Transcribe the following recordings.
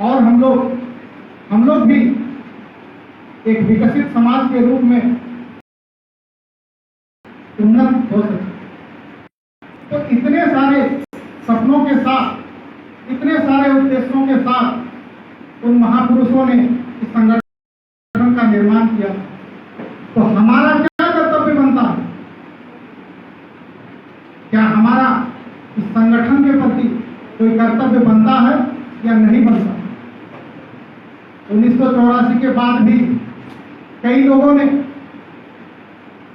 और हम लोग भी एक विकसित समाज के रूप में उन्नत हो सके। तो इतने सारे सपनों के साथ, इतने सारे उद्देश्यों के साथ उन महापुरुषों ने इस संगठन का निर्माण किया। तो हमारा क्या कर्तव्य बनता है? क्या हमारा इस संगठन के प्रति कोई कर्तव्य बनता है या नहीं बनता? 1984 के बाद भी कई लोगों ने,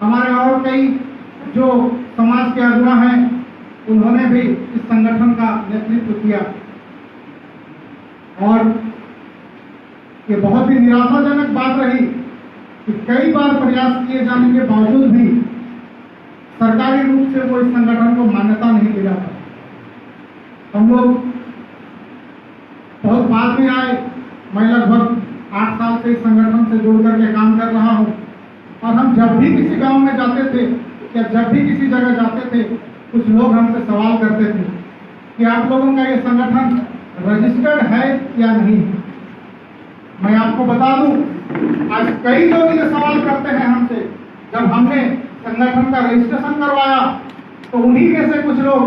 हमारे और कई जो समाज के अगुवा हैं, उन्होंने भी इस संगठन का नेतृत्व किया। और ये बहुत ही निराशाजनक बात रही कि कई बार प्रयास किए जाने के बावजूद भी सरकारी रूप से वो इस संगठन को मान्यता नहीं मिला था। हम लोग बहुत बाद में आए। मैं लगभग 8 साल से इस संगठन से जुड़ करके काम कर रहा हूँ। और हम जब भी किसी गांव में जाते थे या जब भी किसी जगह जाते थे, कुछ लोग हमसे सवाल करते थे कि आप लोगों का ये संगठन रजिस्टर्ड है या नहीं। मैं आपको बता दूं, आज कई लोग ये सवाल करते हैं हमसे। जब हमने संगठन का रजिस्ट्रेशन करवाया तो उन्हीं में से कुछ लोग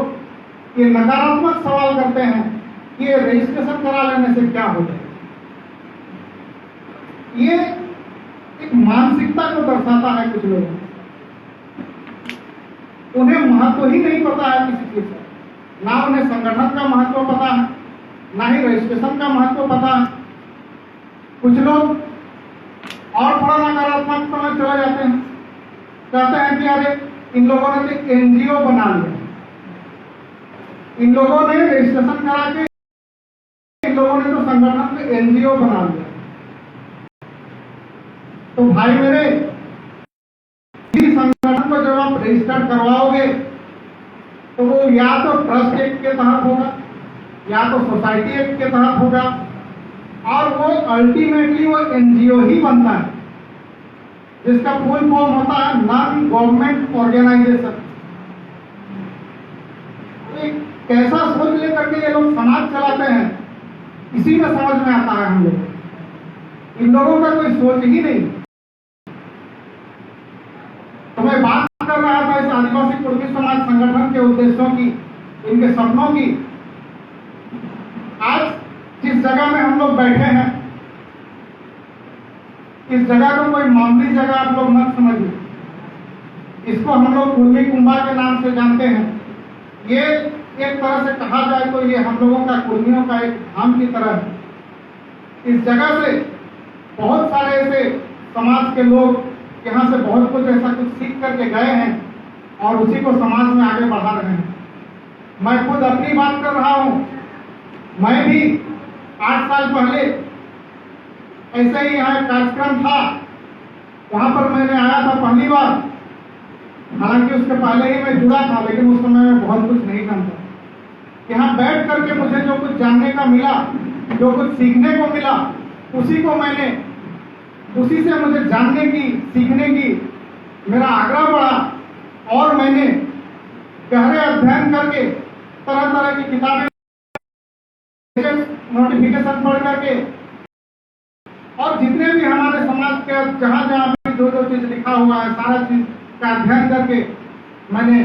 ये नकारात्मक सवाल करते हैं कि ये रजिस्ट्रेशन करा लेने से क्या हो जाए। ये एक मानसिकता को दर्शाता है कुछ लोग। उन्हें महत्व ही नहीं पता है किसी चीज का। ना उन्हें संगठन का महत्व पता है, ना ही रजिस्ट्रेशन का महत्व पता है। कुछ लोग और थोड़ा नकारात्मक समझ चले जाते हैं, कहते हैं कि अरे इन लोगों ने तो एनजीओ बना लिया, इन लोगों ने रजिस्ट्रेशन करा के इन लोगों ने तो संगठन में एनजीओ बना लिया। तो भाई मेरे, इस संगठन को जब आप रजिस्टर करवाओगे तो वो या तो ट्रस्ट एक्ट के तहत होगा या तो सोसाइटी एक्ट के तहत होगा, और वो अल्टीमेटली वो एनजीओ ही बनता है, जिसका फुल फॉर्म होता है नॉन गवर्नमेंट ऑर्गेनाइजेशन। कैसा सोच लेकर के ये लोग समाज चलाते हैं, इसी में समझ में आता है हम लोग। इन लोगों का कोई सोच ही नहीं। तो मैं बात कर रहा था इस आदिवासी कुर्मी समाज संगठन के उद्देश्यों की, इनके सपनों की। आज जिस जगह में हम लोग बैठे हैं, इस जगह को कोई मामूली जगह आप लोग मत समझिए। इसको हम लोग कुर्मी कुंभा के नाम से जानते हैं। ये एक तरह से कहा जाए तो ये हम लोगों का, कुर्मियों का एक धाम की तरह है। इस जगह से बहुत सारे ऐसे समाज के लोग यहाँ से बहुत कुछ ऐसा कुछ सीख करके गए हैं और उसी को समाज में आगे बढ़ा रहे हैं। मैं खुद अपनी बात कर रहा हूँ। मैं भी 8 साल पहले ऐसे ही यहाँ एक कार्यक्रम था, वहां पर मैंने आया था पहली बार। हालांकि उसके पहले ही मैं जुड़ा था, लेकिन उस समय मैं बहुत कुछ नहीं जानता। यहाँ बैठ करके मुझे जो कुछ जानने का मिला, जो कुछ सीखने को मिला, उसी से मुझे जानने की, सीखने की मेरा आग्रह बढ़ा। और मैंने गहरे अध्ययन करके, तरह तरह की किताबें, नोटिफिकेशन पढ़ करके, और जितने भी हमारे समाज के जहाँ जहाँ भी जो चीज लिखा हुआ है, सारा चीज का अध्ययन करके मैंने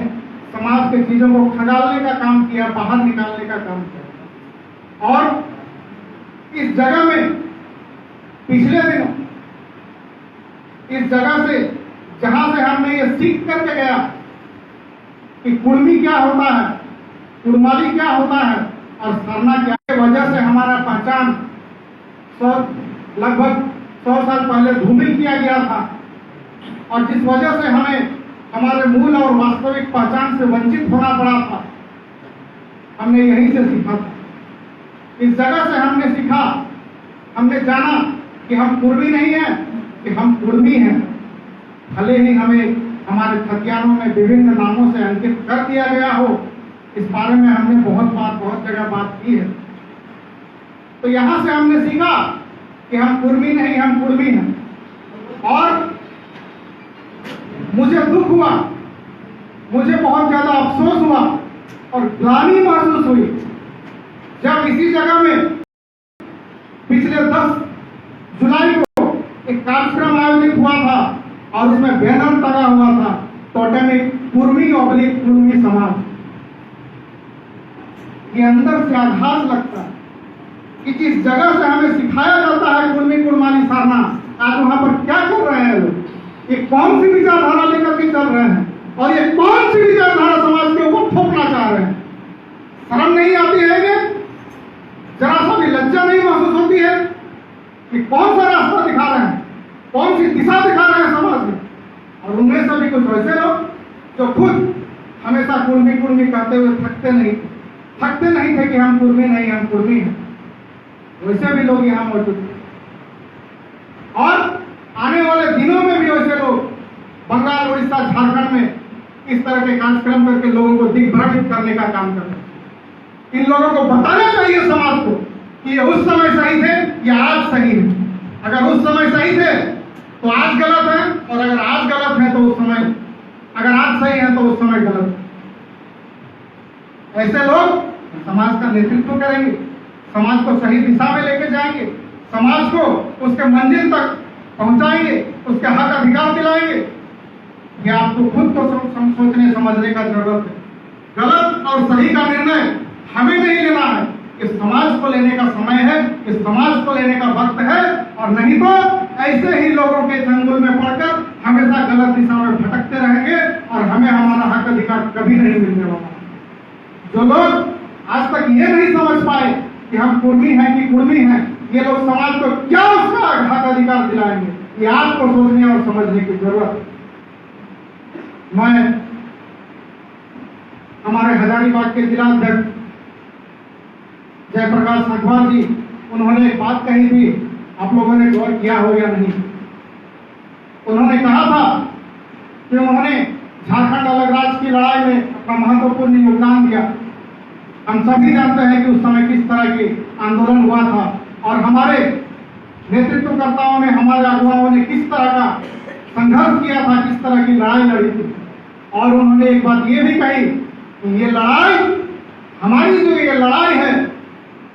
समाज के चीजों को खंगालने का काम किया, बाहर निकालने का काम किया। और इस जगह में पिछले दिनों, इस जगह से जहां से हमने ये सीख करके गया कि कुर्मी क्या होता है, कुर्माली क्या होता है और सरना क्या है, वजह से हमारा पहचान लगभग 100 साल पहले धूमिल किया गया था। और जिस वजह से हमें हमारे मूल और वास्तविक पहचान से वंचित होना पड़ा था, हमने यहीं से सीखा था। इस जगह से हमने सीखा, हमने जाना कि हम कुर्मी नहीं हैं, कि हम कुर्मी हैं। भले ही हमें हमारे खतियानों में विभिन्न नामों से अंकित कर दिया गया हो, इस बारे में हमने बहुत जगह बात की है। तो यहां से हमने सीखा कि हम कुर्मी नहीं, हम कुर्मी हैं। और मुझे दुख हुआ, मुझे बहुत ज्यादा अफसोस हुआ और ग्लानि महसूस हुई जब इसी जगह में पिछले 10 जुलाई को एक कार्यक्रम आयोजित हुआ था और उसमें बैनर लगा हुआ था टोटेमिक कुर्मी ऑब्लिक कुर्मी समाज। ये अंदर से आघात लगता है कि जिस जगह से हमें सिखाया जाता है कुर्मी कुर्मानी सारना, आज वहां पर क्या कर रहे हैं लोग? ये कौन सी विचारधारा लेकर के चल रहे हैं और ये कौन सी विचारधारा समाज के ऊपर थोपना चाह रहे हैं? शर्म नहीं आती है कि जरा सा भी लज्जा नहीं महसूस होती है कि कौन सा रास्ता दिखा रहे हैं, कौन सी दिशा दिखा रहे हैं समाज में? और उनमें से भी कुछ वैसे लोग जो खुद हमेशा कुर्मी कुर्मी कहते हुए थकते नहीं थे कि हम कुर्मी नहीं, हम कुर्मी हैं, वैसे भी लोग यहाँ मौजूद थे। और आने वाले दिनों में भी वैसे लोग बंगाल, उड़ीसा, झारखंड में इस तरह के कार्यक्रम करके लोगों को दिग्भ्रमित करने का काम कर रहे हैं। इन लोगों को बताना चाहिए समाज को कि ये उस समय सही थे या आज सही है। अगर उस समय सही थे तो आज गलत है, और अगर आज गलत है तो उस समय, अगर आज सही है तो उस समय गलत है। ऐसे लोग समाज का नेतृत्व करेंगे, समाज को सही दिशा में लेके जाएंगे, समाज को उसके मंजिल तक पहुंचाएंगे, उसके हक अधिकार दिलाएंगे। ये आपको खुद को सोचने समझने का जरूरत है। गलत और सही का निर्णय हमें नहीं लेना है, इस समाज को लेने का समय है, इस समाज को लेने का वक्त है। और नहीं तो ऐसे ही लोगों के चंगुल में पड़कर हमेशा गलत दिशा में भटकते रहेंगे और हमें हमारा हक अधिकार कभी नहीं मिलने वाला। जो लोग आज तक ये नहीं समझ पाए कि हम कुर्मी हैं कि कुर्मी हैं, ये लोग समाज को क्या उसका हक अधिकार दिलाएंगे, ये आपको सोचने और समझने की जरूरत है। मैं हमारे हजारीबाग के जिला अध्यक्ष जयप्रकाश अखबार जी, उन्होंने एक बात कही थी, आप लोगों ने गौर किया हो या नहीं? उन्होंने कहा था कि उन्होंने झारखंड अलग राज्य की लड़ाई में अपना महत्वपूर्ण योगदान दिया। हम सभी जानते हैं कि उस समय किस तरह की आंदोलन हुआ था और हमारे नेतृत्वकर्ताओं ने, हमारे अगुवाओं ने किस तरह का संघर्ष किया था, किस तरह की लड़ाई लड़ी थी। और उन्होंने एक बात ये भी कही कि ये लड़ाई, हमारी जो ये लड़ाई है,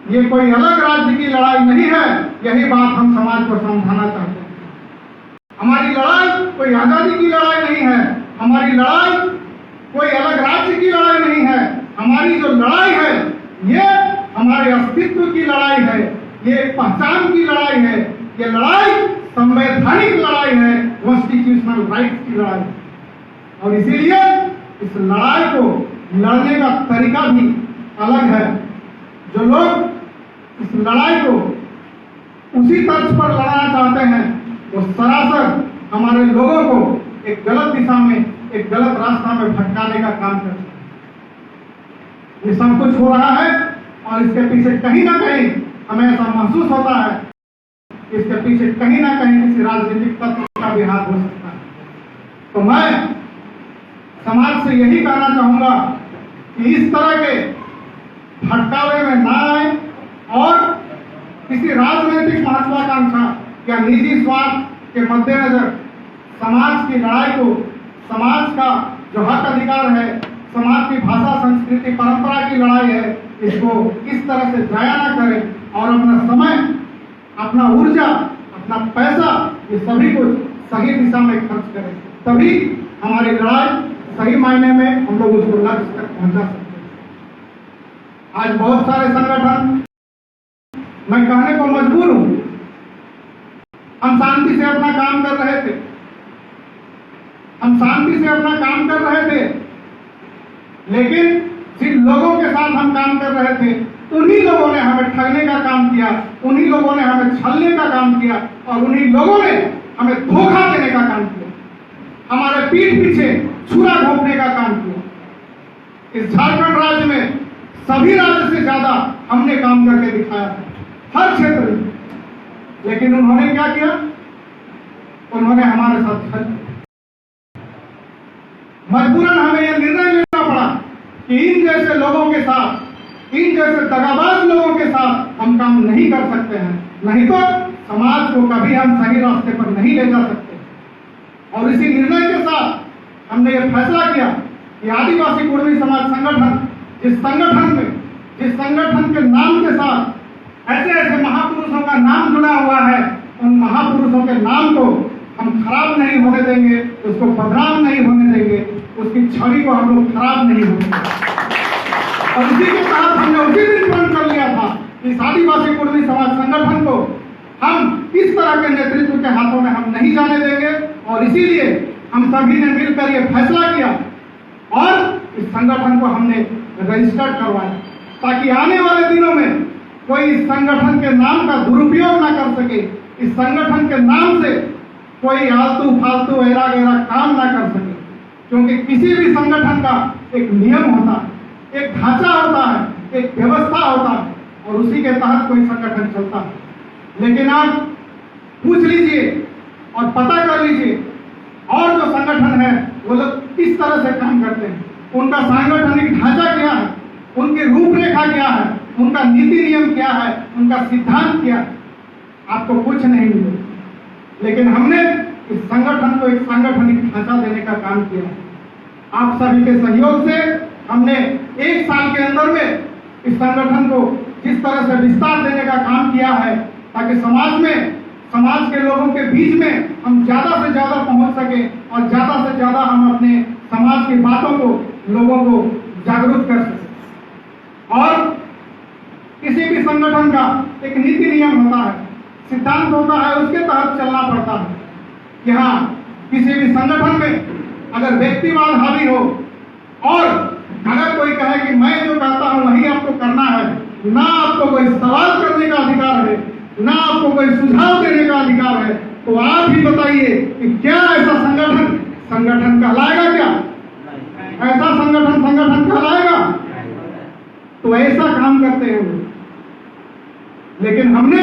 ये कोई अलग राज्य की लड़ाई नहीं है। यही बात हम समाज को समझाना चाहते हैं। हमारी लड़ाई कोई आजादी की लड़ाई नहीं है, हमारी लड़ाई कोई अलग राज्य की लड़ाई नहीं है। हमारी जो लड़ाई है ये हमारे अस्तित्व की लड़ाई है, ये पहचान की लड़ाई है, ये लड़ाई संवैधानिक लड़ाई है, कॉन्स्टिट्यूशनल राइट्स की लड़ाई है। और इसीलिए इस लड़ाई को लड़ने का तरीका भी अलग है। जो लोग इस लड़ाई को उसी तर्ज पर लड़ना चाहते हैं वो सरासर हमारे लोगों को एक गलत दिशा में, एक गलत रास्ता में भटकाने का काम करते हैं। ये सब कुछ हो रहा है और इसके पीछे कहीं ना कहीं हमें ऐसा महसूस होता है, इसके पीछे कहीं ना कहीं किसी राजनीतिक तत्व का भी हाथ हो सकता है। तो मैं समाज से यही कहना चाहूंगा कि इस तरह के भटकावे में ना आए और किसी राजनीतिक महत्वाकांक्षा या निजी स्वार्थ के मद्देनजर समाज की लड़ाई को, समाज का जो हक अधिकार है, समाज की भाषा, संस्कृति, परंपरा की लड़ाई है, इसको इस तरह से जाया ना करें और अपना समय, अपना ऊर्जा, अपना पैसा, ये सभी कुछ सही दिशा में खर्च करें। तभी हमारी लड़ाई सही मायने में हम लोग उसको लक्ष्य तक पहुंचा सकते हैं। आज बहुत सारे संगठन, मैं कहने को मजबूर हूं, हम शांति से अपना काम कर रहे थे, हम शांति से अपना काम कर रहे थे, लेकिन जिन लोगों के साथ हम काम कर रहे थे उन्हीं लोगों ने हमें ठगने का काम किया, उन्हीं लोगों ने हमें छलने का काम किया और उन्हीं लोगों ने हमें धोखा देने का काम किया, हमारे पीठ पीछे छुरा घोंपने का काम किया। इस झारखंड राज्य में सभी राज्य से ज्यादा हमने काम करके दिखाया हर क्षेत्र में, लेकिन उन्होंने क्या किया? उन्होंने हमारे साथ छल। मजबूरन हमें यह निर्णय लेना पड़ा कि इन जैसे लोगों के साथ, इन जैसे दगाबाज लोगों के साथ हम काम नहीं कर सकते हैं, नहीं तो समाज को कभी हम सही रास्ते पर नहीं ले जा सकते। और इसी निर्णय के साथ हमने ये फैसला किया कि आदिवासी कुर्मी समाज संगठन, जिस संगठन के नाम के साथ ऐसे ऐसे महापुरुषों का नाम जुड़ा हुआ है, उन महापुरुषों के नाम को हम खराब नहीं होने देंगे, उसको बदनाम नहीं होने देंगे, उसकी छवि को हम लोग खराब नहीं होने देंगे। और इसी के तहत हमने उसी दिन प्रण कर लिया था कि इस आदिवासी कुर्मी समाज संगठन को हम इस तरह के नेतृत्व के हाथों में हम नहीं जाने देंगे। और इसीलिए हम सभी ने मिलकर ये फैसला किया और इस संगठन को हमने रजिस्टर्ड करवाया, ताकि आने वाले दिनों में कोई इस संगठन के नाम का दुरुपयोग ना कर सके, इस संगठन के नाम से कोई आलतू फालतू ऐरा गैरा काम ना कर सके। क्योंकि किसी भी संगठन का एक नियम होता है, एक ढांचा होता है, एक व्यवस्था होता है और उसी के तहत कोई संगठन चलता है। लेकिन आप पूछ लीजिए और पता कर लीजिए और जो संगठन है वो लोग किस तरह से काम करते हैं, उनका सांगठनिक ढांचा क्या है, उनकी रूपरेखा क्या है, उनका नीति नियम क्या है, उनका सिद्धांत क्या है, आपको कुछ नहीं मिले। लेकिन हमने इस संगठन को एक सांगठनिक ढांचा देने का काम किया। आप सभी के सहयोग से हमने 1 साल के अंदर में इस संगठन को जिस तरह से विस्तार देने का काम किया है, ताकि समाज के लोगों के बीच में हम ज्यादा से ज्यादा पहुंच सके और ज्यादा से ज्यादा हम अपने समाज की बातों को लोगों को जागरूक कर सके। और किसी भी संगठन का एक नीति नियम होता है, सिद्धांत होता है, उसके तहत चलना पड़ता है कि हाँ, किसी भी संगठन में अगर व्यक्तिवाद हावी हो और अगर कोई कहे कि मैं जो कहता हूं वही आपको करना है, ना आपको कोई सवाल करने का अधिकार है, ना आपको कोई सुझाव देने का अधिकार है, तो आप ही बताइए कि क्या ऐसा संगठन कहलाएगा? क्या ऐसा संगठन कहलाएगा? तो ऐसा काम करते हैं लोग। लेकिन हमने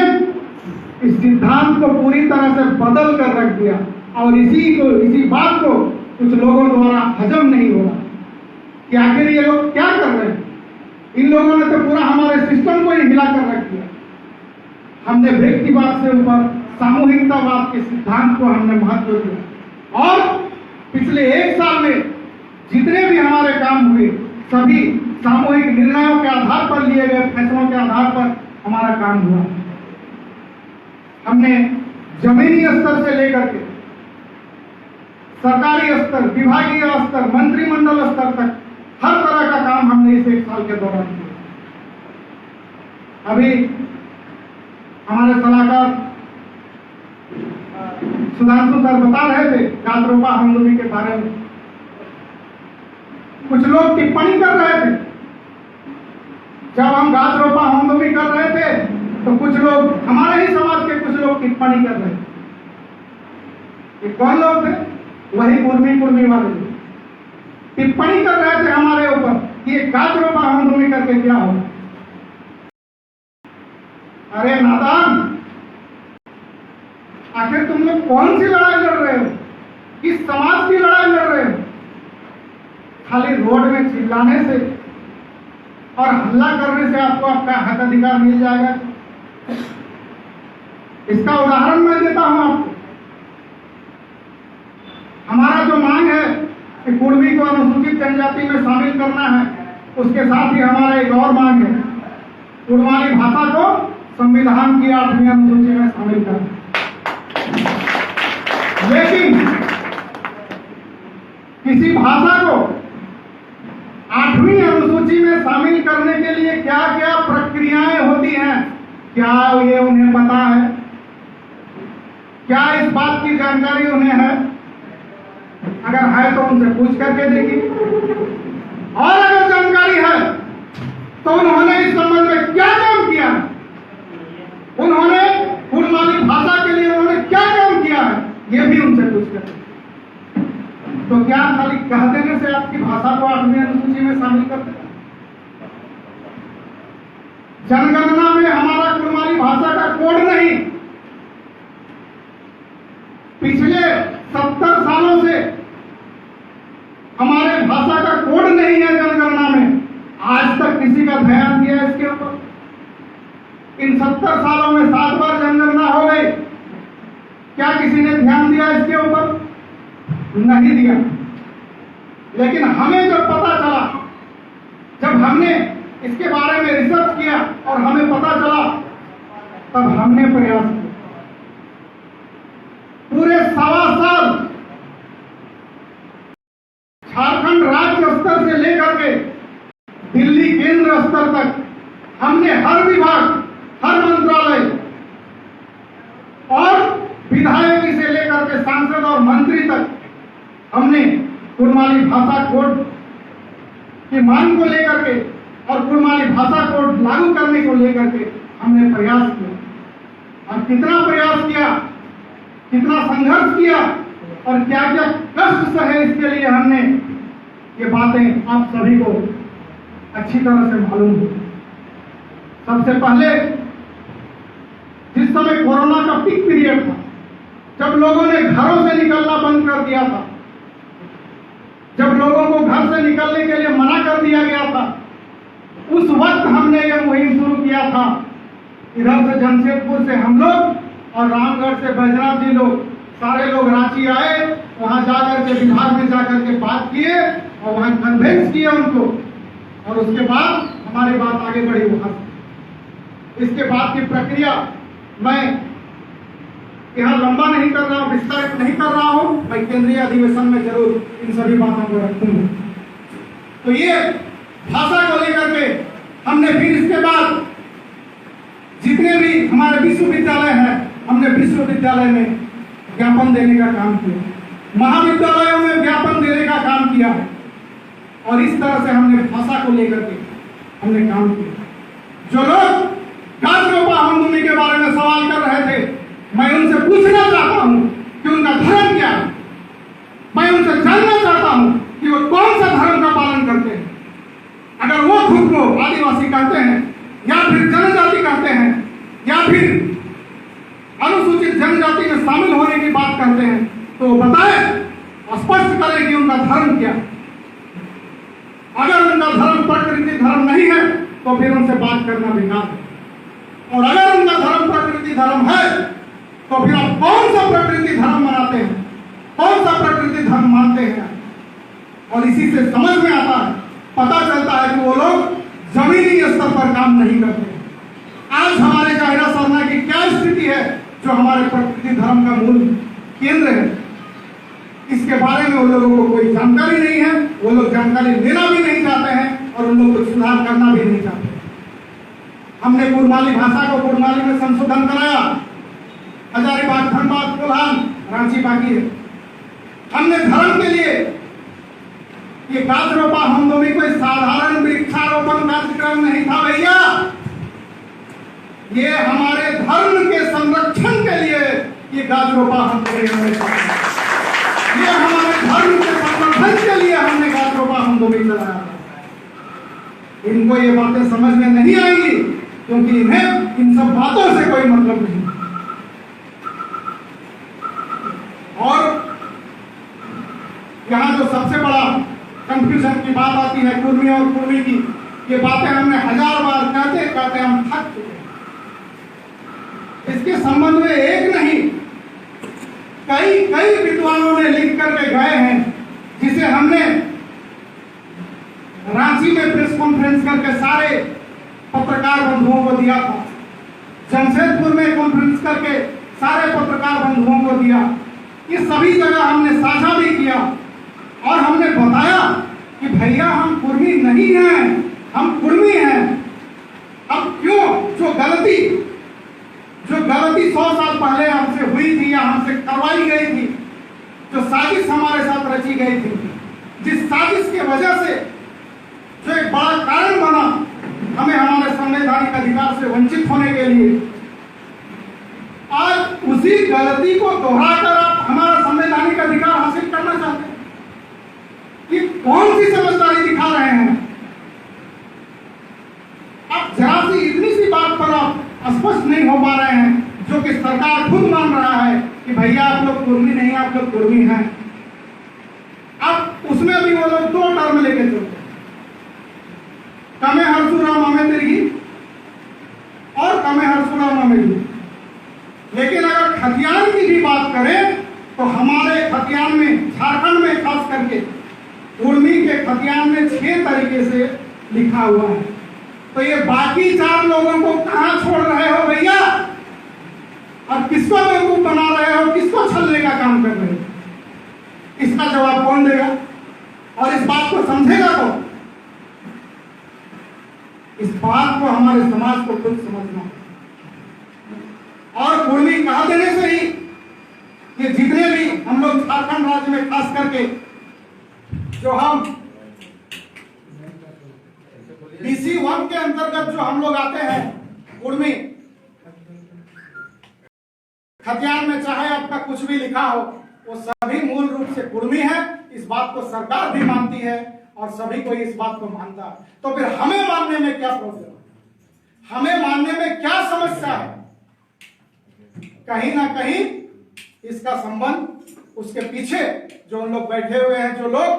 इस सिद्धांत को पूरी तरह से बदल कर रख दिया और इसी बात को कुछ लोगों द्वारा हजम नहीं हो रहा कि आखिर ये लोग क्या कर रहे हैं। इन लोगों ने तो पूरा हमारे सिस्टम को ही हिला कर रख दिया। हमने व्यक्तिवाद से ऊपर सामूहिकतावाद के सिद्धांत को हमने महत्व दिया और पिछले 1 साल में जितने भी हमारे काम हुए सभी सामूहिक निर्णयों के आधार पर लिए गए फैसलों के आधार पर हमारा काम हुआ। हमने जमीनी स्तर से लेकर के सरकारी स्तर, विभागीय स्तर, मंत्रिमंडल स्तर तक हर तरह का काम हमने इस 1 साल के दौरान किया। अभी हमारे सलाहकार सुधांशु सर बता रहे थे गाजरोपा हमलोगी के बारे में। कुछ लोग टिप्पणी कर रहे थे जब हम गाजरोपा हमलोगी कर रहे थे, तो कुछ लोग हमारे ही समाज के कुछ लोग टिप्पणी कर रहे थे। ये कौन लोग थे? वही कुर्मी वाले लोग टिप्पणी कर रहे थे हमारे ऊपर कि ये गाजरोपा हमलोगी करके क्या होगा। अरे नादान, आखिर तुम लोग कौन सी लड़ाई लड़ रहे हो? किस समाज की लड़ाई लड़ रहे हो? खाली रोड में चिल्लाने से और हल्ला करने से आपको आपका हक अधिकार मिल जाएगा? इसका उदाहरण मैं देता हूं आपको। हमारा जो मांग है कि कुर्मी को अनुसूचित जनजाति में शामिल करना है, उसके साथ ही हमारा एक और मांग है, कुड़माली भाषा को संविधान की 8वीं अनुसूची में शामिल करना। लेकिन किसी भाषा को 8वीं अनुसूची में शामिल करने के लिए क्या क्या प्रक्रियाएं होती हैं, क्या ये उन्हें पता है? क्या इस बात की जानकारी उन्हें है? अगर है तो उनसे पूछ करके देखिए, और अगर जानकारी है तो उन्होंने इस संबंध में क्या काम किया है, उन्होंने कुड़माली भाषा के लिए उन्होंने क्या काम किया है, ये भी उनसे पूछ कर। तो क्या खाली कह देने से आपकी भाषा को 8वीं अनुसूची में शामिल कर देगा? जनगणना में हमारा कुड़माली भाषा का कोड नहीं, पिछले 70 सालों से हमारे भाषा का कोड नहीं है जनगणना में। आज तक किसी का ध्यान दिया इसके ऊपर? इन 70 सालों में 7 बार जनगणना हो गई, क्या किसी ने ध्यान दिया इसके ऊपर? नहीं दिया। लेकिन हमें जब पता चला, जब हमने इसके बारे में रिसर्च किया और हमें पता चला, तब हमने प्रयास किया। पूरे 1.25 साल झारखंड राज्य स्तर से लेकर के दिल्ली केंद्र स्तर तक हमने हर विभाग, हर मंत्रालय और विधायक से लेकर के सांसद और मंत्री तक हमने कुड़माली भाषा कोड की मांग को लेकर के और कुड़माली भाषा कोड लागू करने को लेकर के हमने प्रयास किया। और कितना प्रयास किया, कितना संघर्ष किया और क्या क्या कष्ट सहे, इसके लिए हमने ये बातें आप सभी को अच्छी तरह से मालूम है। सबसे पहले जिस समय कोरोना का पीक पीरियड था, जब लोगों ने घरों से निकलना बंद कर दिया था, जब लोगों को घर से निकलने के लिए मना कर दिया गया था, उस वक्त हमने ये मुहिम शुरू किया था। इधर से जमशेदपुर से हम लोग और रामगढ़ से बैजनाथ जी लोग, सारे लोग रांची आए, वहां जाकर के विभाग में जाकर के बात किए और वहां कन्वेंस किया उनको, और उसके बाद हमारी बात आगे बढ़ी वहां से। इसके बाद की प्रक्रिया मैं यहाँ लंबा नहीं कर रहा हूँ, विस्तारित नहीं कर रहा हूँ, मैं केंद्रीय अधिवेशन में जरूर इन सभी बातों को रखूंगा। तो ये भाषा को लेकर के हमने फिर इसके बाद जितने भी हमारे विश्वविद्यालय हैं, हमने विश्वविद्यालय में ज्ञापन देने का काम किया, महाविद्यालयों में ज्ञापन देने का काम किया है, और इस तरह से हमने भाषा को लेकर के हमने काम किया। जो लोग गाजरोपा हमदुमी के बारे में सवाल कर रहे थे, मैं उनसे पूछना चाहता हूं कि उनका धर्म क्या है। मैं उनसे जानना चाहता हूं कि वो कौन सा धर्म का पालन करते हैं। अगर वो खुद को आदिवासी कहते हैं या फिर जनजाति कहते हैं या फिर अनुसूचित जनजाति में शामिल होने की बात करते हैं, तो बताए, स्पष्ट करें कि उनका धर्म क्या है। अगर उनका धर्म प्रकृति धर्म नहीं है तो फिर उनसे बात करना बेकार है, और अगर उनका धर्म प्रकृति धर्म है तो फिर आप कौन सा प्रकृति धर्म मनाते हैं, कौन सा प्रकृति धर्म मानते हैं। और इसी से समझ में आता है, पता चलता है कि वो लोग जमीनी स्तर पर काम नहीं करते। आज हमारे गहरा सरना की क्या स्थिति है, जो हमारे प्रकृति धर्म का मूल केंद्र है, इसके बारे में उन लोगों को कोई जानकारी नहीं है। वो लोग जानकारी लेना भी नहीं चाहते हैं और उन लोगों को सुधार करना भी नहीं चाहते। हमने कुड़माली भाषा को कुड़माली में संशोधन कराया, हजारीबाग, धनबाद, कोल्हान, रांची बाकी है। हमने धर्म के लिए ये गाजरोपा हमदुमी कोई साधारण वृक्षारोपण कार्यक्रम नहीं था भैया, ये हमारे धर्म के संरक्षण के लिए ये गाजरोपा हमदुमी, ये हमारे धर्म के संरक्षण के लिए हमने गाजरोपा हमदुमी चलाया। इनको ये बातें समझ में नहीं आएंगी क्योंकि इन्हें इन सब बातों से कोई मतलब नहीं। और यहाँ जो सबसे बड़ा कंफ्यूजन की बात आती है कुर्मी और कुर्मी की, ये बातें हमने 1000 बार कहते कहते हम थक चुके हैं। इसके संबंध में एक नहीं कई विद्वानों ने लिख करके गए हैं, जिसे हमने रांची में प्रेस कॉन्फ्रेंस करके सारे पत्रकार बंधुओं को दिया था, जमशेदपुर में कॉन्फ्रेंस करके सारे पत्रकार बंधुओं को दिया। ये सभी जगह हमने साझा भी किया और हमने बताया कि भैया हम कुर्मी नहीं हैं, हम कुर्मी हैं। अब क्यों जो गलती 100 साल पहले हमसे हुई थी या हमसे करवाई गई थी, जो साजिश हमारे साथ रची गई थी, जिस साजिश की वजह से जो एक बड़ा कारण बना हमें हमारे संवैधानिक अधिकार से वंचित होने के लिए, आज उसी गलती को दोहराकर आप हमारा संवैधानिक अधिकार हासिल करना चाहते हैं। ये कौन सी समझदारी दिखा रहे हैं आप? जरा सी इतनी सी बात पर आप स्पष्ट नहीं हो पा रहे हैं, जो कि सरकार खुद मान रहा है कि भैया आप लोग कुर्मी नहीं, आप लोग कुर्मी हैं। अब उसमें भी वो लोग 2 टर्म लेके चलते हैं, कमे हरसुराम हमें तिरगी और कमे हरसुराम हमें तिरगी। लेकिन अगर खतियान की भी बात करें तो हमारे खतियान में, झारखंड में खास करके कुर्मी के खतियान में 6 तरीके से लिखा हुआ है। तो ये बाकी 4 लोगों को कहां छोड़ रहे हो भैया? अब किसको बेवकूफ बना रहे हो, किसको छलने का काम कर रहे हो, इसका जवाब कौन देगा और इस बात को समझेगा कौन? इस बात को हमारे समाज को खुद समझना और कुर्मी कहा देने से ही ये जितने भी हम लोग झारखंड राज्य में खास करके जो हम BC 1 के अंतर्गत जो हम लोग आते हैं कुर्मी, खतियान में चाहे आपका कुछ भी लिखा हो वो सभी मूल रूप से कुर्मी है। इस बात को सरकार भी मानती है और सभी कोई इस बात को मानता है। तो फिर हमें मानने में क्या प्रॉब्लम है, हमें मानने में क्या समस्या है? कहीं ना कहीं इसका संबंध उसके पीछे जो लोग बैठे हुए हैं, जो लोग,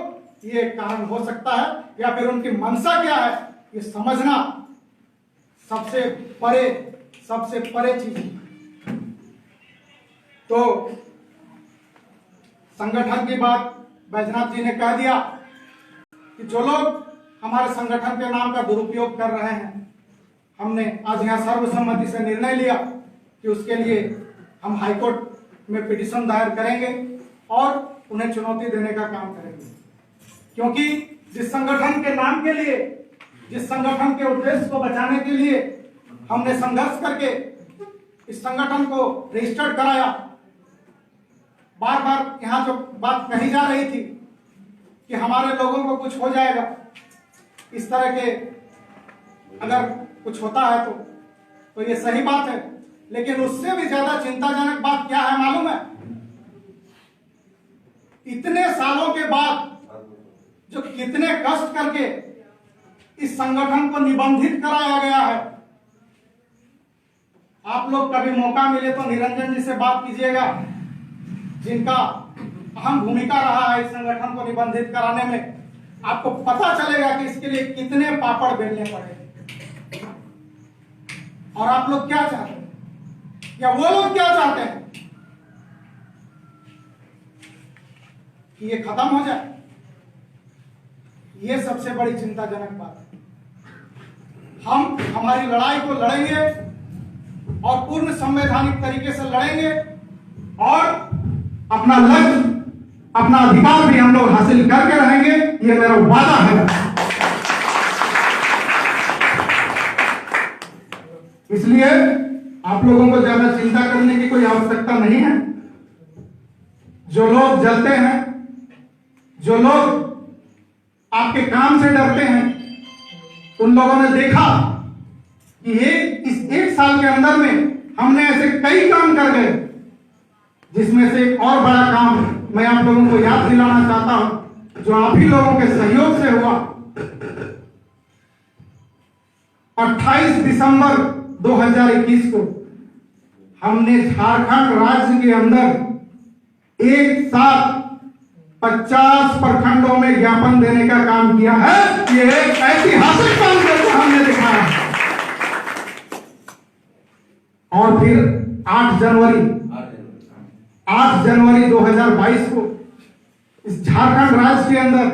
ये कारण हो सकता है या फिर उनकी मंशा क्या है, ये समझना सबसे परे चीज है। तो संगठन की बात बैजनाथ जी ने कह दिया कि जो लोग हमारे संगठन के नाम का दुरुपयोग कर रहे हैं, हमने आज यहाँ सर्वसम्मति से निर्णय लिया कि उसके लिए हम हाईकोर्ट में पिटीशन दायर करेंगे और उन्हें चुनौती देने का काम करेंगे। क्योंकि जिस संगठन के नाम के लिए, जिस संगठन के उद्देश्य को बचाने के लिए हमने संघर्ष करके इस संगठन को रजिस्टर्ड कराया, बार बार यहाँ जो बात कही जा रही थी कि हमारे लोगों को कुछ हो जाएगा, इस तरह के अगर कुछ होता है तो ये सही बात है, लेकिन उससे भी ज्यादा चिंताजनक बात क्या है मालूम है? इतने सालों के बाद जो कितने कष्ट करके इस संगठन को निबंधित कराया गया है। आप लोग कभी मौका मिले तो निरंजन जी से बात कीजिएगा, जिनका अहम भूमिका रहा है इस संगठन को निबंधित कराने में। आपको पता चलेगा कि इसके लिए कितने पापड़ बेलने पड़े और आप लोग क्या चाहते हैं या वो लोग क्या चाहते हैं कि ये खत्म हो जाए। ये सबसे बड़ी चिंताजनक बात है। हम हमारी लड़ाई को लड़ेंगे और पूर्ण संवैधानिक तरीके से लड़ेंगे और अपना लक्ष्य, अपना अधिकार भी हम लोग हासिल करके रहेंगे, ये मेरा वादा है। इसलिए आप लोगों को ज्यादा चिंता करने की कोई आवश्यकता नहीं है। जो लोग जलते हैं, जो लोग आपके काम से डरते हैं, उन लोगों ने देखा कि इस एक साल के अंदर में हमने ऐसे कई काम कर गए, जिसमें से एक और बड़ा काम मैं आप लोगों को याद दिलाना चाहता हूं, जो आप ही लोगों के सहयोग से हुआ। 28 दिसंबर 2021 को हमने झारखंड राज्य के अंदर एक साथ 50 प्रखंडों में ज्ञापन देने का काम किया है। ये एक ऐतिहासिक काम करके हमने दिखाया। और फिर 8 जनवरी 2022 को इस झारखंड राज्य के अंदर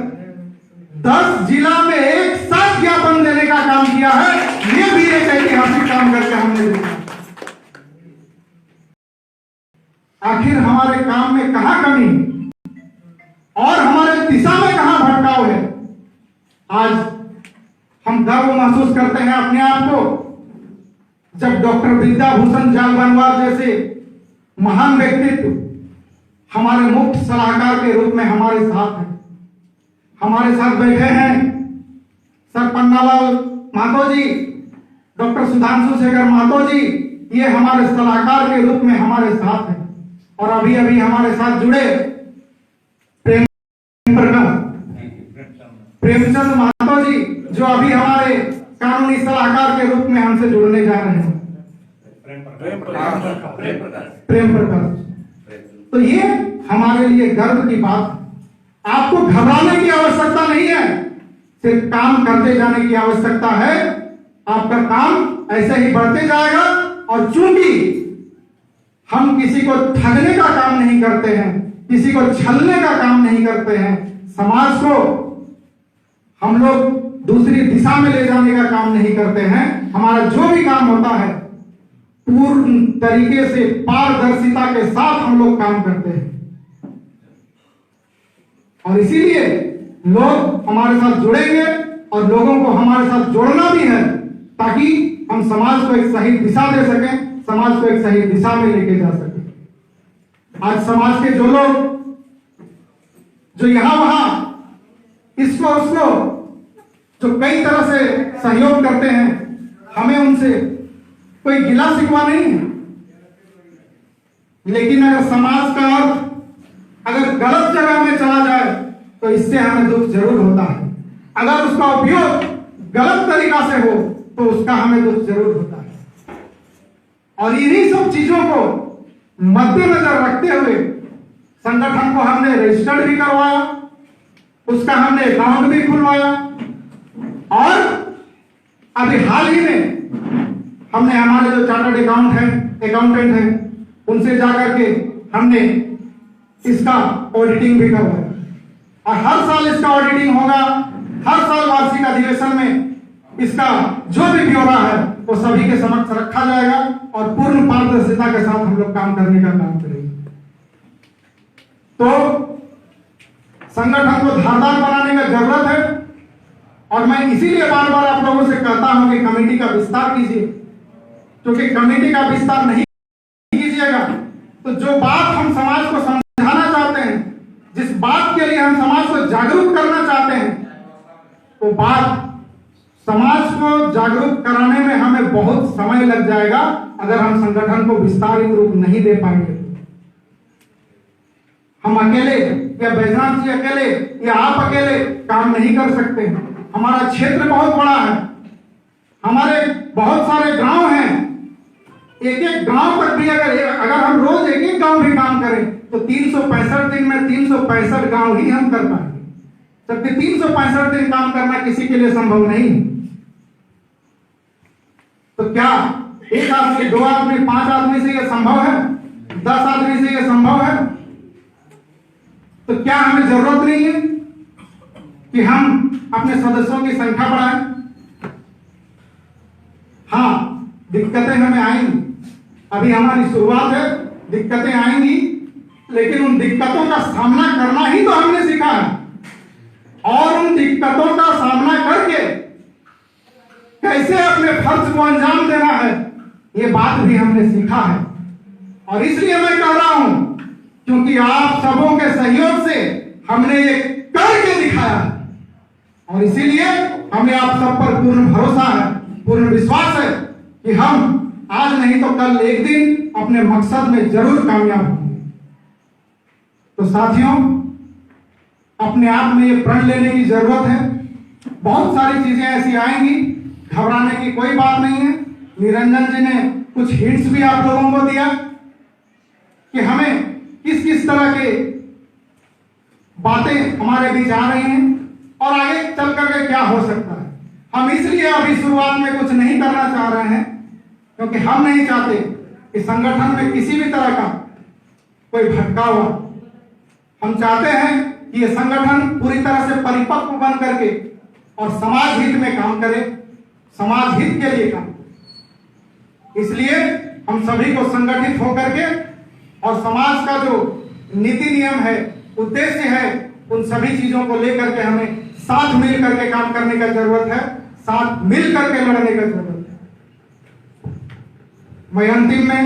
10 जिला में एक साथ ज्ञापन देने का काम किया है। ये भी एक ऐतिहासिक काम करके हमने दिखाया। आखिर हमारे काम में कहां कमी और हमारे दिशा में कहां भटकाव है? आज हम गर्व महसूस करते हैं अपने आप को, जब डॉक्टर विद्याभूषण जालबनवार जैसे महान व्यक्तित्व हमारे मुख्य सलाहकार के रूप में हमारे साथ हैं। हमारे साथ बैठे हैं सर पन्नालाल महतो जी, डॉक्टर सुधांशु शेखर महतो जी, ये हमारे सलाहकार के रूप में हमारे साथ हैं। और अभी अभी हमारे साथ जुड़े प्रेमचंद महतो जी, जो अभी हमारे कानूनी सलाहकार के रूप में हमसे जुड़ने जा रहे हैं। प्रेम प्रकाश। तो ये हमारे लिए गर्व की बात है। आपको घबराने की आवश्यकता नहीं है, सिर्फ काम करते जाने की आवश्यकता है। आपका काम ऐसे ही बढ़ते जाएगा। और चूंकि हम किसी को ठगने का काम नहीं करते हैं, किसी को छलने का काम नहीं करते हैं, समाज को हम लोग दूसरी दिशा में ले जाने का काम नहीं करते हैं। हमारा जो भी काम होता है पूर्ण तरीके से पारदर्शिता के साथ हम लोग काम करते हैं और इसीलिए लोग हमारे साथ जुड़ेंगे और लोगों को हमारे साथ जोड़ना भी है ताकि हम समाज को एक सही दिशा दे सकें, समाज को एक सही दिशा में लेके जा सकें। आज समाज के जो लोग जो यहां वहां इसको उसको जो कई तरह से सहयोग करते हैं, हमें उनसे कोई गिला शिकवा नहीं है, लेकिन अगर समाज का अर्थ अगर गलत जगह में चला जाए तो इससे हमें दुख जरूर होता है। अगर उसका उपयोग गलत तरीका से हो तो उसका हमें दुख जरूर होता है। और इन्हीं सब चीजों को मद्देनजर रखते हुए संगठन को हमने रजिस्टर्ड भी करवाया, उसका हमने अकाउंट भी खुलवाया और अभी हाल ही में हमने हमारे जो चार्टर्ड अकाउंटेंट हैं उनसे जाकर के हमने इसका ऑडिटिंग भी करवाया और हर साल इसका ऑडिटिंग होगा। हर साल वार्षिक अधिवेशन में इसका जो भी ब्यौरा है वो सभी के समक्ष रखा जाएगा और पूर्ण पारदर्शिता के साथ हम लोग काम करने का काम करेंगे। तो संगठन को धारदार बनाने का जरूरत है और मैं इसीलिए बार बार आप लोगों से कहता हूं कि कमेटी का विस्तार कीजिए, क्योंकि कमेटी का विस्तार नहीं कीजिएगा तो जो बात हम समाज को समझाना चाहते हैं, जिस बात के लिए हम समाज को जागरूक करना चाहते हैं, वो बात समाज को जागरूक कराने में हमें बहुत समय लग जाएगा अगर हम संगठन को विस्तारित रूप नहीं दे पाएंगे। हम अकेले या बैजनाथ जी अकेले या आप अकेले काम नहीं कर सकते। हमारा क्षेत्र बहुत बड़ा है, हमारे बहुत सारे गांव हैं, एक एक गांव तक भी अगर हम रोज एक एक गांव भी काम करें तो 365 दिन में 365 गांव ही हम कर पाएंगे, जबकि 365 दिन काम करना किसी के लिए संभव नहीं। तो क्या एक आदमी, 2 आदमी, 5 आदमी से यह संभव है? 10 आदमी से यह संभव है? तो क्या हमें जरूरत नहीं है कि हम अपने सदस्यों की संख्या बढ़ाएं? हाँ, दिक्कतें हमें आएंगी, अभी हमारी शुरुआत है, दिक्कतें आएंगी, लेकिन उन दिक्कतों का सामना करना ही तो हमने सीखा है और उन दिक्कतों का सामना करके कैसे अपने फर्ज को अंजाम देना है, ये बात भी हमने सीखा है। और इसलिए मैं कह रहा हूं क्योंकि आप सबों के सहयोग से हमने ये करके दिखाया है और इसीलिए हमें आप सब पर पूर्ण भरोसा है, पूर्ण विश्वास है कि हम आज नहीं तो कल एक दिन अपने मकसद में जरूर कामयाब होंगे। तो साथियों, अपने आप में ये प्रण लेने की जरूरत है। बहुत सारी चीजें ऐसी आएंगी, घबराने की कोई बात नहीं है। निरंजन जी ने कुछ हिंट्स भी आप लोगों को दिया कि हमें किस किस तरह के बातें हमारे बीच आ रही हैं और आगे चल करके क्या हो सकता है। हम इसलिए अभी शुरुआत में कुछ नहीं करना चाह रहे हैं क्योंकि हम नहीं चाहते कि संगठन में किसी भी तरह का कोई भटकाव हो। हम चाहते हैं कि यह संगठन पूरी तरह से परिपक्व बन करके और समाज हित में काम करे, समाज हित के लिए काम। इसलिए हम सभी को संगठित होकर के और समाज का जो नीति नियम है, उद्देश्य है, उन सभी चीजों को लेकर के हमें साथ मिल करके काम करने का जरूरत है, साथ मिल करके लड़ने का जरूरत है। मैं अंतिम में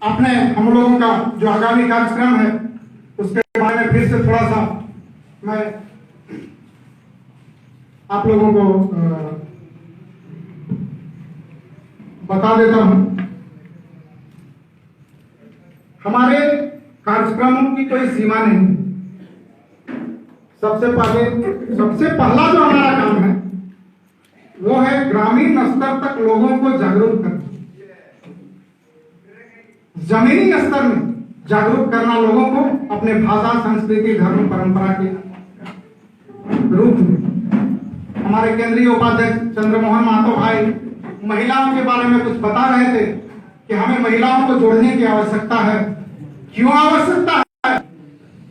अपने हम लोगों का जो आगामी कार्यक्रम है उसके बारे में फिर से थोड़ा सा मैं आप लोगों को बता देता हूं। हमारे कार्यक्रमों की कोई सीमा नहीं। सबसे पहला जो हमारा काम है वो है ग्रामीण स्तर तक लोगों को जागरूक करना, जमीनी स्तर में जागरूक करना लोगों को अपने भाषा, संस्कृति, धर्म, परंपरा के रूप में। हमारे केंद्रीय उपाध्यक्ष चंद्रमोहन महतो भाई महिलाओं के बारे में कुछ बता रहे थे कि हमें महिलाओं को जोड़ने की आवश्यकता है। क्यों आवश्यकता है?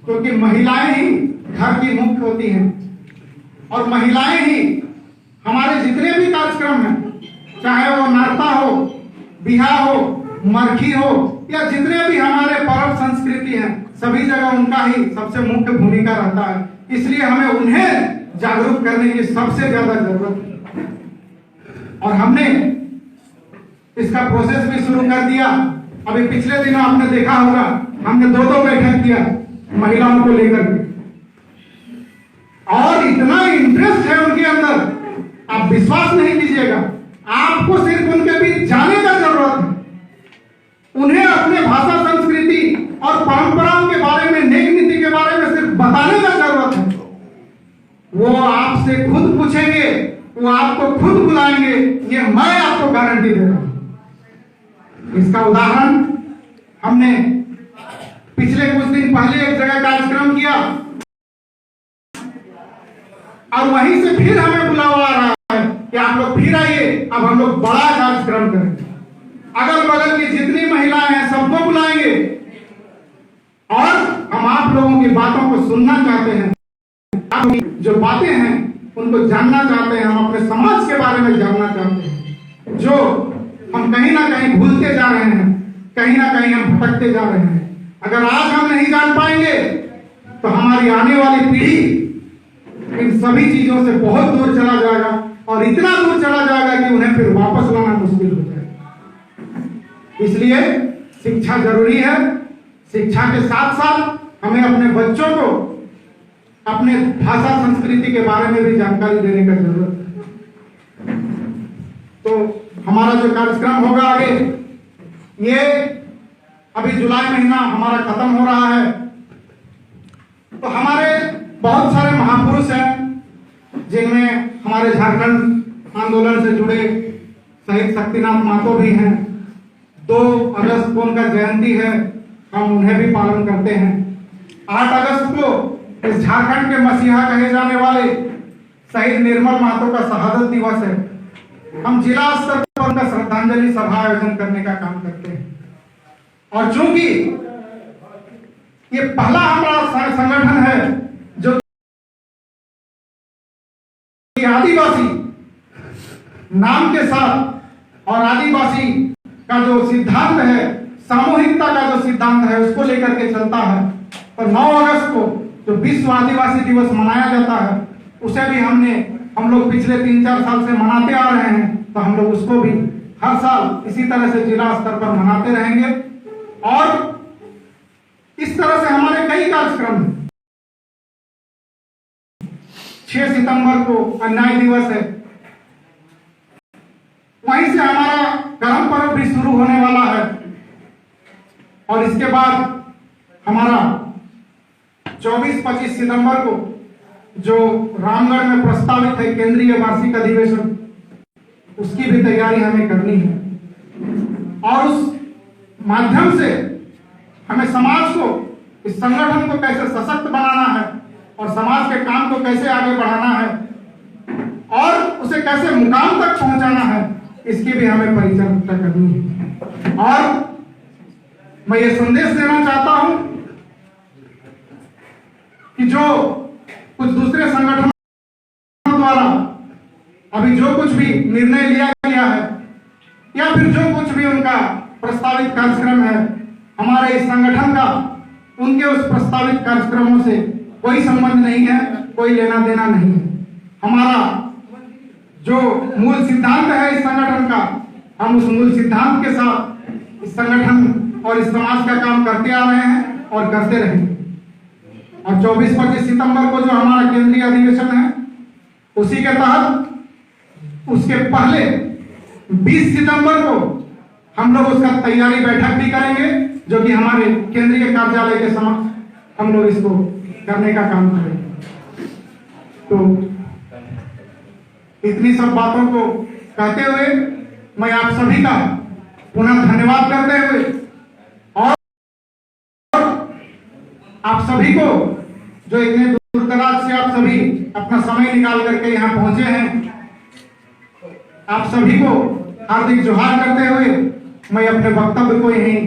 क्योंकि महिलाएं ही घर की मुख्य होती हैं और महिलाएं ही हमारे जितने भी कार्यक्रम हैं, चाहे वो नारता हो, बिहा हो, मरखी हो, या जितने भी हमारे पर्व संस्कृति हैं, सभी जगह उनका ही सबसे मुख्य भूमिका रहता है। इसलिए हमें उन्हें जागरूक करने की सबसे ज्यादा जरूरत है। और हमने इसका प्रोसेस भी शुरू कर दिया। अभी पिछले दिनों आपने देखा होगा, हमने 2 बैठक किया महिलाओं को लेकर के, और इतना इंटरेस्ट है उनके अंदर, आप विश्वास नहीं कीजिएगा। आपको सिर्फ उनके बीच जाने का जरूरत है, उन्हें अपने भाषा, संस्कृति और परंपराओं के बारे में, नेक नीति के बारे में सिर्फ बताने का जरूरत है। वो आपसे खुद पूछेंगे, वो आपको खुद बुलाएंगे, ये मैं आपको गारंटी दे रहा हूं। इसका उदाहरण हमने पिछले कुछ दिन पहले एक जगह कार्यक्रम किया, और वहीं से फिर हमें बुलावा आ रहा है कि आप लोग फिर आइए, अब हम लोग बड़ा कार्यक्रम करेंगे। अगल बगल की जितनी महिलाएं हैं सबको बुलाएंगे, और हम आप लोगों की बातों को सुनना चाहते हैं। आप जो बातें हैं उनको जानना चाहते हैं, हम अपने समाज के बारे में जानना चाहते हैं, जो हम कहीं ना कहीं भूलते जा रहे हैं, कहीं ना कहीं हम भटकते जा रहे हैं। अगर आज हम नहीं जान पाएंगे तो हमारी आने वाली पीढ़ी इन सभी चीजों से बहुत दूर चला जाएगा, और इतना दूर चला जाएगा कि उन्हें फिर वापस लाना मुश्किल हो जाएगा। इसलिए शिक्षा जरूरी है। शिक्षा के साथ साथ हमें अपने बच्चों को अपने भाषा, संस्कृति के बारे में भी जानकारी देने का जरूरत है। तो हमारा जो कार्यक्रम होगा आगे, ये अभी जुलाई महीना हमारा खत्म हो रहा है, तो हमारे बहुत सारे महापुरुष हैं, जिनमें हमारे झारखंड आंदोलन से जुड़े शहीद शक्तिनाथ महतो भी हैं। 2 अगस्त को उनका जयंती है, हम उन्हें भी पालन करते हैं। 8 अगस्त को इस झारखंड के मसीहा कहे जाने वाले शहीद निर्मल महतो का शहादत दिवस है। हम जिला स्तर पर उनका श्रद्धांजलि सभा आयोजन करने का काम करते हैं। और चूंकि ये पहला हमारा संगठन है जो आदिवासी नाम के साथ, और आदिवासी का जो सिद्धांत है, सामूहिकता का जो सिद्धांत है, उसको लेकर के चलता है। तो 9 अगस्त को जो विश्व आदिवासी दिवस मनाया जाता है, उसे भी हम लोग पिछले 3-4 साल से मनाते आ रहे हैं। तो हम लोग उसको भी हर साल इसी तरह से जिला स्तर पर मनाते रहेंगे। और इस तरह से हमारे कई कार्यक्रम हैं। 6 सितंबर को अन्याय दिवस है, वहीं से हमारा करम पर्व भी शुरू होने वाला है। और इसके बाद हमारा 24-25 सितंबर को जो रामगढ़ में प्रस्तावित है केंद्रीय वार्षिक अधिवेशन, उसकी भी तैयारी हमें करनी है। और उस माध्यम से हमें समाज को, इस संगठन को कैसे सशक्त बनाना है, और समाज के काम को कैसे आगे बढ़ाना है, और उसे कैसे मुकाम तक पहुंचाना है, इसकी भी हमें परिचर्चा करनी है। और मैं ये संदेश देना चाहता हूं कि जो कुछ दूसरे संगठनों द्वारा अभी जो कुछ भी निर्णय लिया गया है, या फिर जो कुछ भी उनका प्रस्तावित कार्यक्रम है, हमारे इस संगठन का उनके उस प्रस्तावित कार्यक्रमों से कोई संबंध नहीं है, कोई लेना देना नहीं है। हमारा जो मूल सिद्धांत है इस संगठन का, हम उस मूल सिद्धांत के साथ इस संगठन और इस समाज का काम करते आ रहे हैं और करते रहेंगे। और 24-25 सितंबर को जो हमारा केंद्रीय अधिवेशन है, उसी के तहत उसके पहले 20 सितंबर को हम लोग उसका तैयारी बैठक भी करेंगे, जो कि हमारे केंद्रीय कार्यालय के समक्ष हम लोग इसको करने का काम करेंगे। तो इतनी सब बातों को कहते हुए मैं आप सभी का पुनः धन्यवाद करते हुए, और आप सभी को जो इतने दूर दराज से आप सभी अपना समय निकाल करके यहाँ पहुंचे हैं, आप सभी को हार्दिक जोहार करते हुए मैं अपने वक्तव्य को यहीं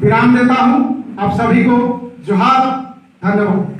विराम देता हूं। आप सभी को जोहार, धन्यवाद।